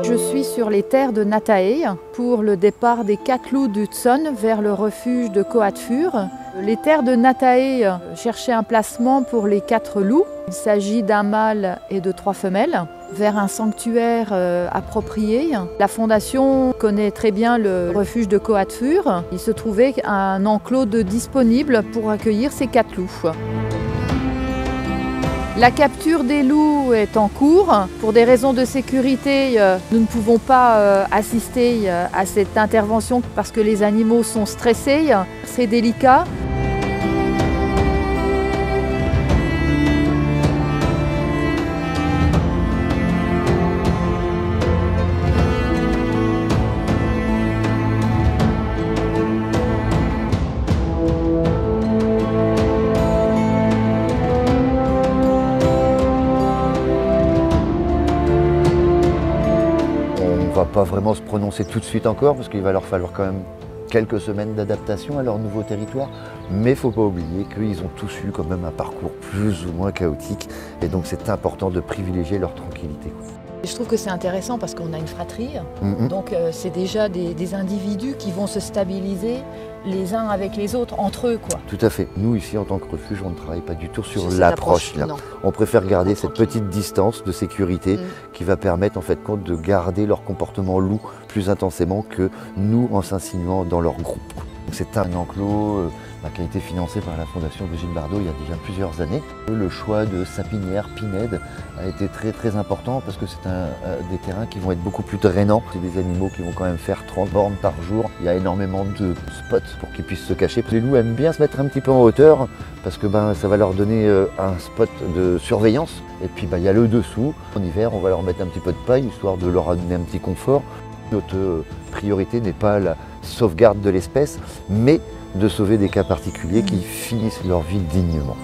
Je suis sur les terres de Natae pour le départ des 4 loups d'Hudson vers le refuge de Coatfur. Les terres de Natae cherchaient un placement pour les 4 loups. Il s'agit d'un mâle et de 3 femelles vers un sanctuaire approprié. La fondation connaît très bien le refuge de Coatfur. Il se trouvait un enclos disponible pour accueillir ces 4 loups. La capture des loups est en cours. Pour des raisons de sécurité, nous ne pouvons pas assister à cette intervention parce que les animaux sont stressés. C'est délicat. On ne va pas vraiment se prononcer tout de suite encore parce qu'il va leur falloir quand même quelques semaines d'adaptation à leur nouveau territoire. Mais il ne faut pas oublier qu'ils ont tous eu quand même un parcours plus ou moins chaotique et donc c'est important de privilégier leur tranquillité. Je trouve que c'est intéressant parce qu'on a une fratrie, donc c'est déjà des individus qui vont se stabiliser les uns avec les autres, entre eux, quoi. Tout à fait. Nous ici en tant que refuge, on ne travaille pas du tout sur l'approche. On préfère garder cette petite distance de sécurité qui va permettre en fait de garder leur comportement loup plus intensément que nous en s'insinuant dans leur groupe. C'est un enclos qui a été financé par la Fondation Brigitte Bardot il y a déjà plusieurs années. Le choix de Sapinière, Pinède a été très important parce que c'est des terrains qui vont être beaucoup plus drainants. C'est des animaux qui vont quand même faire 30 bornes par jour. Il y a énormément de spots pour qu'ils puissent se cacher. Les loups aiment bien se mettre un petit peu en hauteur parce que ça va leur donner un spot de surveillance. Et puis il y a le dessous. En hiver, on va leur mettre un petit peu de paille histoire de leur donner un petit confort. Notre priorité n'est pas la sauvegarde de l'espèce, mais de sauver des cas particuliers qui finissent leur vie dignement.